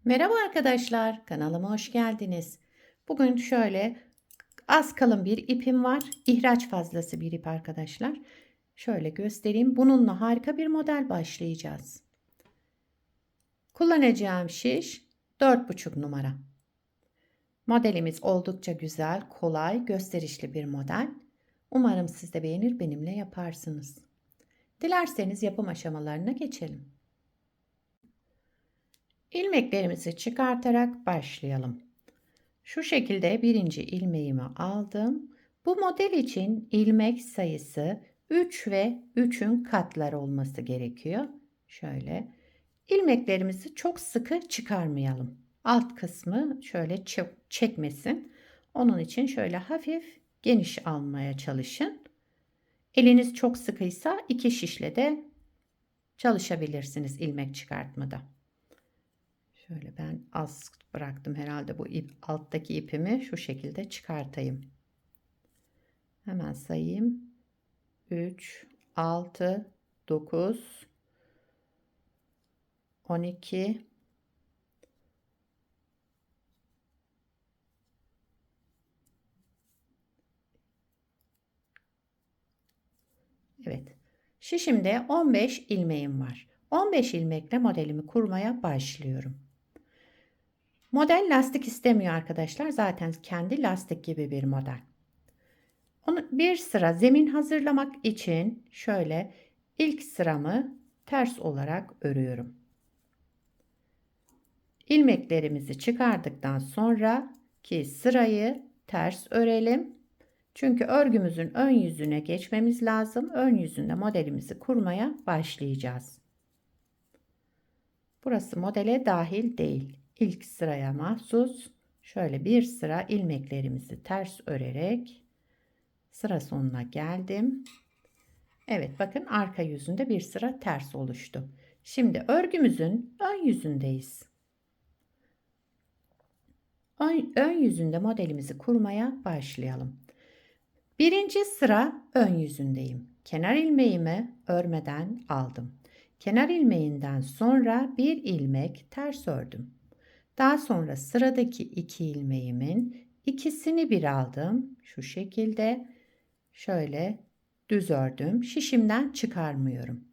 Merhaba arkadaşlar, kanalıma hoş geldiniz. Bugün şöyle az kalın bir ipim var. İhraç fazlası bir ip arkadaşlar. Şöyle göstereyim. Bununla harika bir model başlayacağız. Kullanacağım şiş 4,5 numara. Modelimiz oldukça güzel, kolay, gösterişli bir model. Umarım siz de beğenir, benimle yaparsınız. Dilerseniz yapım aşamalarına geçelim. İlmeklerimizi çıkartarak başlayalım. Şu şekilde birinci ilmeğimi aldım. Bu model için ilmek sayısı 3 ve 3'ün katları olması gerekiyor. Şöyle ilmeklerimizi çok sıkı çıkarmayalım. Alt kısmı şöyle çekmesin. Onun için şöyle hafif geniş almaya çalışın. Eliniz çok sıkıysa 2 şişle de çalışabilirsiniz ilmek çıkartmada. Şöyle ben az bıraktım herhalde bu ip, alttaki ipimi şu şekilde çıkartayım. Hemen sayayım. 3, 6, 9, 12, evet. Şişimde 15 ilmeğim var. 15 ilmekle modelimi kurmaya başlıyorum. Model lastik istemiyor arkadaşlar. Zaten kendi lastik gibi bir model. Onu bir sıra zemin hazırlamak için şöyle ilk sıramı ters olarak örüyorum. İlmeklerimizi çıkardıktan sonra ki sırayı ters örelim. Çünkü örgümüzün ön yüzüne geçmemiz lazım. Ön yüzünde modelimizi kurmaya başlayacağız. Burası modele dahil değil. İlk sıraya mahsus şöyle bir sıra ilmeklerimizi ters örerek sıra sonuna geldim. Evet, bakın arka yüzünde bir sıra ters oluştu. Şimdi örgümüzün ön yüzündeyiz. Ön yüzünde modelimizi kurmaya başlayalım. Birinci sıra ön yüzündeyim. Kenar ilmeğimi örmeden aldım. Kenar ilmeğinden sonra bir ilmek ters ördüm. Daha sonra sıradaki iki ilmeğimin ikisini bir aldım. Şu şekilde şöyle düz ördüm. Şişimden çıkarmıyorum.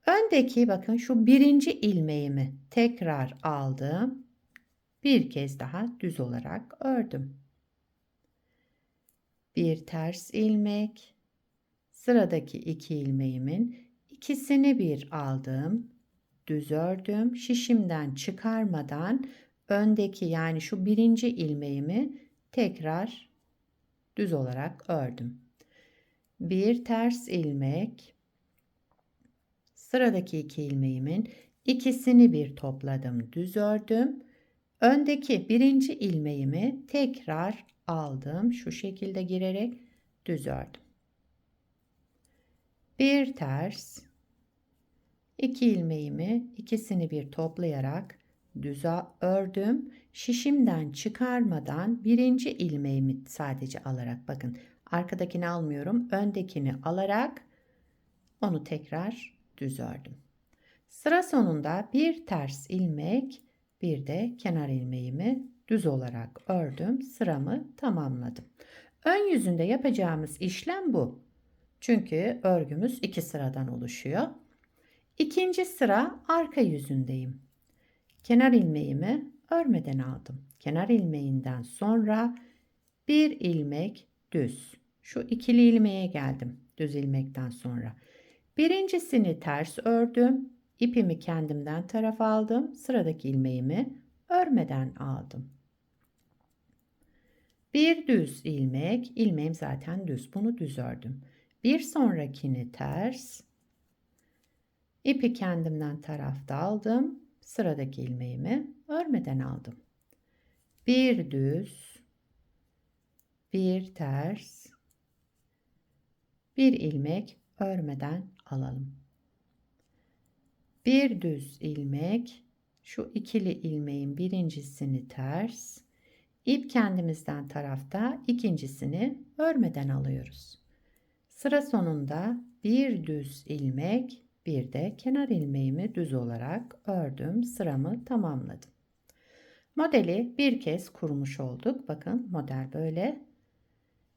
Öndeki bakın şu birinci ilmeğimi tekrar aldım. Bir kez daha düz olarak ördüm. Bir ters ilmek, sıradaki iki ilmeğimin ikisini bir aldım, düz ördüm. Şişimden çıkarmadan öndeki yani şu birinci ilmeğimi tekrar düz olarak ördüm. Bir ters ilmek, sıradaki iki ilmeğimin ikisini bir topladım, düz ördüm. Öndeki birinci ilmeğimi tekrar aldım. Şu şekilde girerek düz ördüm. Bir ters, iki ilmeğimi ikisini bir toplayarak düz ördüm. Şişimden çıkarmadan birinci ilmeğimi sadece alarak bakın arkadakini almıyorum. Öndekini alarak onu tekrar düz ördüm. Sıra sonunda bir ters ilmek, bir de kenar ilmeğimi düz olarak ördüm. Sıramı tamamladım. Ön yüzünde yapacağımız işlem bu. Çünkü örgümüz iki sıradan oluşuyor. İkinci sıra arka yüzündeyim. Kenar ilmeğimi örmeden aldım. Kenar ilmeğinden sonra bir ilmek düz. Şu ikili ilmeğe geldim. Düz ilmekten sonra. Birincisini ters ördüm. İpimi kendimden tarafa aldım. Sıradaki ilmeğimi örmeden aldım. Bir düz ilmek, ilmeğim zaten düz. Bunu düz ördüm. Bir sonrakini ters. İpi kendimden tarafta aldım. Sıradaki ilmeğimi örmeden aldım. Bir düz, bir ters, bir ilmek örmeden alalım. Bir düz ilmek, şu ikili ilmeğin birincisini ters, ip kendimizden tarafta ikincisini örmeden alıyoruz. Sıra sonunda bir düz ilmek, bir de kenar ilmeğimi düz olarak ördüm, sıramı tamamladım. Modeli bir kez kurmuş olduk. Bakın model böyle.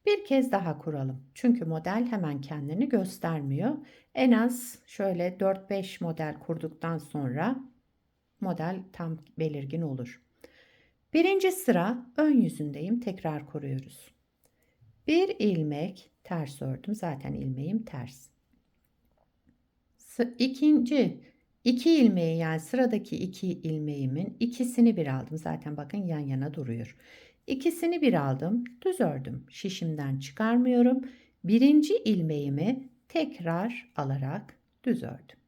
Bir kez daha kuralım. Çünkü model hemen kendini göstermiyor. En az şöyle 4-5 model kurduktan sonra model tam belirgin olur. Birinci sıra ön yüzündeyim. Tekrar kuruyoruz. Bir ilmek ters ördüm. Zaten ilmeğim ters. İkinci iki ilmeği, yani sıradaki iki ilmeğimin ikisini bir aldım. Zaten bakın yan yana duruyor. İkisini bir aldım. Düz ördüm. Şişimden çıkarmıyorum. Birinci ilmeğimi tekrar alarak düz ördüm.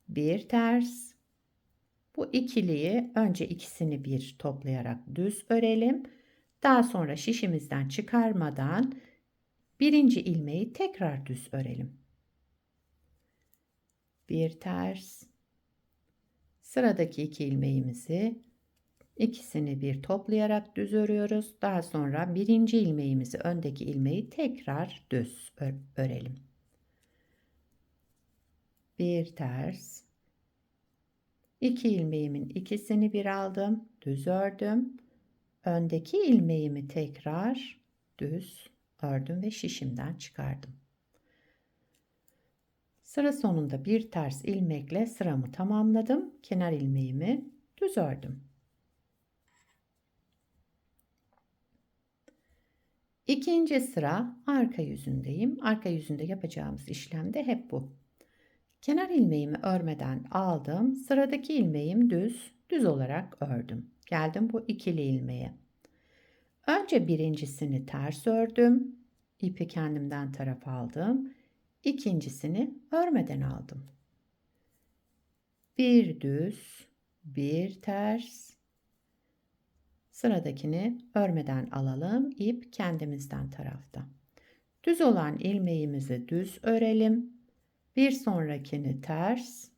Bir ters. Bu ikiliyi önce ikisini bir toplayarak düz örelim. Daha sonra şişimizden çıkarmadan birinci ilmeği tekrar düz örelim. Bir ters. Sıradaki iki ilmeğimizi ikisini bir toplayarak düz örüyoruz. Daha sonra birinci ilmeğimizi, öndeki ilmeği tekrar düz örelim. Bir ters. İki ilmeğimin ikisini bir aldım, düz ördüm. Öndeki ilmeğimi tekrar düz ördüm ve şişimden çıkardım. Sıra sonunda bir ters ilmekle sıramı tamamladım. Kenar ilmeğimi düz ördüm. İkinci sıra arka yüzündeyim. Arka yüzünde yapacağımız işlem de hep bu. Kenar ilmeğimi örmeden aldım. Sıradaki ilmeğim düz olarak ördüm. Geldim bu ikili ilmeğe. Önce birincisini ters ördüm. İpi kendimden tarafa aldım. İkincisini örmeden aldım. Bir düz, bir ters. Sıradakini örmeden alalım. İp kendimizden tarafta. Düz olan ilmeğimizi düz örelim. Bir sonrakini ters.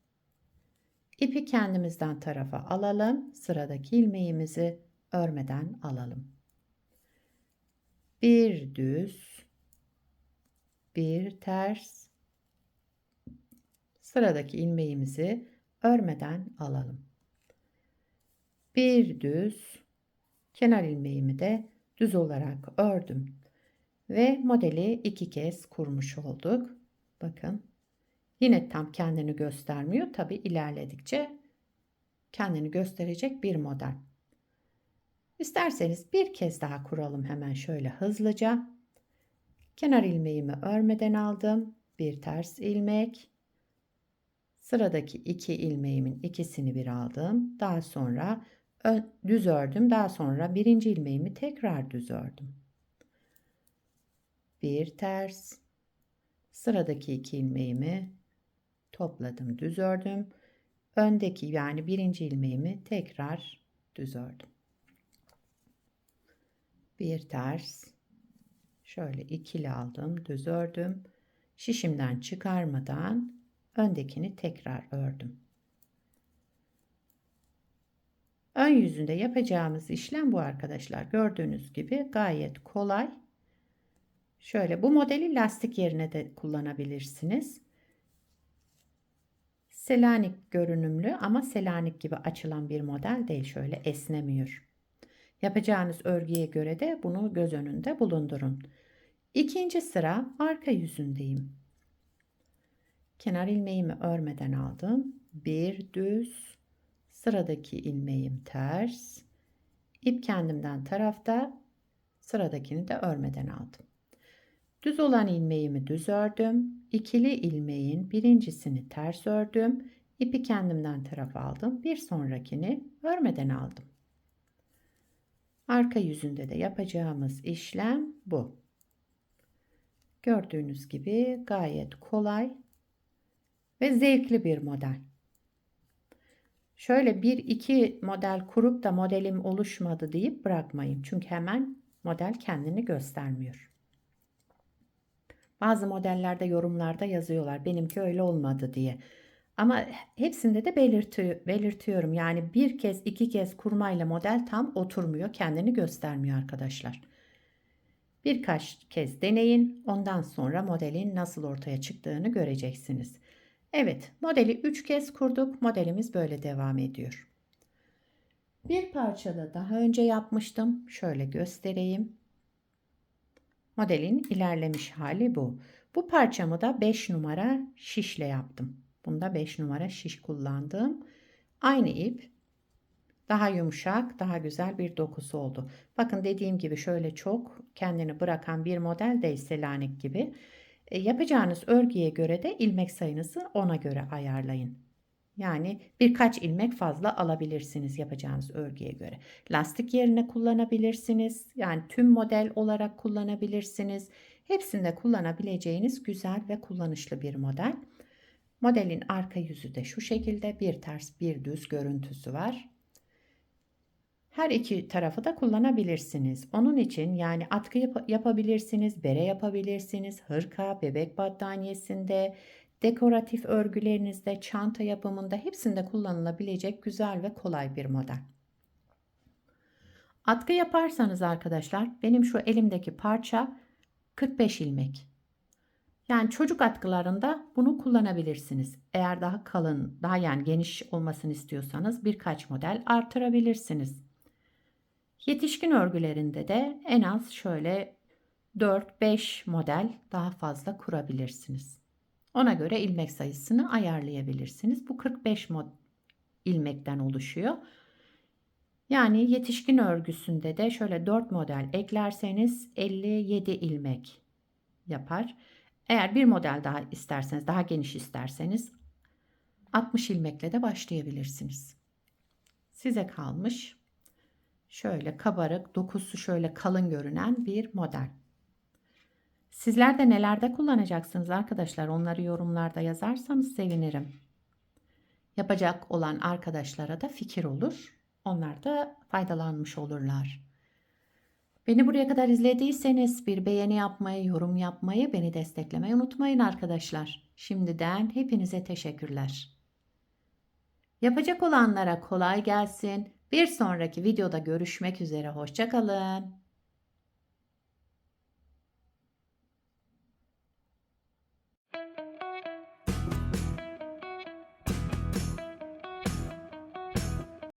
İpi kendimizden tarafa alalım. Sıradaki ilmeğimizi örmeden alalım. Bir düz, bir ters. Sıradaki ilmeğimizi örmeden alalım. Bir düz, kenar ilmeğimi de düz olarak ördüm. Ve modeli iki kez kurmuş olduk. Bakın. Yine tam kendini göstermiyor. Tabi ilerledikçe kendini gösterecek bir model. İsterseniz bir kez daha kuralım hemen şöyle hızlıca. Kenar ilmeğimi örmeden aldım. Bir ters ilmek. Sıradaki iki ilmeğimin ikisini bir aldım. Daha sonra düz ördüm. Daha sonra birinci ilmeğimi tekrar düz ördüm. Bir ters. Sıradaki iki ilmeğimi topladım, düz ördüm. Öndeki, yani birinci ilmeğimi tekrar düz ördüm. Bir ters. Şöyle ikili aldım, düz ördüm. Şişimden çıkarmadan öndekini tekrar ördüm. Ön yüzünde yapacağımız işlem bu arkadaşlar. Gördüğünüz gibi gayet kolay. Şöyle bu modeli lastik yerine de kullanabilirsiniz. Selanik görünümlü ama Selanik gibi açılan bir model değil. Şöyle esnemiyor. Yapacağınız örgüye göre de bunu göz önünde bulundurun. İkinci sıra arka yüzündeyim. Kenar ilmeğimi örmeden aldım. Bir düz, sıradaki ilmeğim ters. İp kendimden tarafta, sıradakini de örmeden aldım. Düz olan ilmeğimi düz ördüm. İkili ilmeğin birincisini ters ördüm. İpi kendimden tarafa aldım. Bir sonrakini örmeden aldım. Arka yüzünde de yapacağımız işlem bu. Gördüğünüz gibi gayet kolay ve zevkli bir model. Şöyle bir iki model kurup da modelim oluşmadı deyip bırakmayın. Çünkü hemen model kendini göstermiyor. Bazı modellerde yorumlarda yazıyorlar benimki öyle olmadı diye. Ama hepsinde de belirtiyorum. Yani bir kez iki kez kurmayla model tam oturmuyor. Kendini göstermiyor arkadaşlar. Birkaç kez deneyin. Ondan sonra modelin nasıl ortaya çıktığını göreceksiniz. Evet, modeli 3 kez kurduk. Modelimiz böyle devam ediyor. Bir parçada daha önce yapmıştım. Şöyle göstereyim. Modelin ilerlemiş hali bu. Bu parçamı da 5 numara şişle yaptım. Bunda 5 numara şiş kullandım. Aynı ip, daha yumuşak, daha güzel bir dokusu oldu. Bakın dediğim gibi şöyle çok kendini bırakan bir model değil Selanik gibi. Yapacağınız örgüye göre de ilmek sayınızı ona göre ayarlayın. Yani birkaç ilmek fazla alabilirsiniz yapacağınız örgüye göre. Lastik yerine kullanabilirsiniz. Yani tüm model olarak kullanabilirsiniz. Hepsinde kullanabileceğiniz güzel ve kullanışlı bir model. Modelin arka yüzü de şu şekilde, bir ters bir düz görüntüsü var. Her iki tarafı da kullanabilirsiniz. Onun için yani atkı yapabilirsiniz, bere yapabilirsiniz, hırka, bebek battaniyesinde, dekoratif örgülerinizde, çanta yapımında hepsinde kullanılabilecek güzel ve kolay bir model. Atkı yaparsanız arkadaşlar benim şu elimdeki parça 45 ilmek. Yani çocuk atkılarında bunu kullanabilirsiniz. Eğer daha kalın, daha yani geniş olmasını istiyorsanız birkaç model artırabilirsiniz. Yetişkin örgülerinde de en az şöyle 4-5 model daha fazla kurabilirsiniz. Ona göre ilmek sayısını ayarlayabilirsiniz. Bu 45 ilmekten oluşuyor. Yani yetişkin örgüsünde de şöyle 4 model eklerseniz 57 ilmek yapar. Eğer bir model daha isterseniz, daha geniş isterseniz 60 ilmekle de başlayabilirsiniz. Size kalmış. Şöyle kabarık, dokusu şöyle kalın görünen bir model. Sizler de nelerde kullanacaksınız arkadaşlar? Onları yorumlarda yazarsanız sevinirim. Yapacak olan arkadaşlara da fikir olur. Onlar da faydalanmış olurlar. Beni buraya kadar izlediyseniz bir beğeni yapmayı, yorum yapmayı, beni desteklemeyi unutmayın arkadaşlar. Şimdiden hepinize teşekkürler. Yapacak olanlara kolay gelsin. Bir sonraki videoda görüşmek üzere. Hoşça kalın.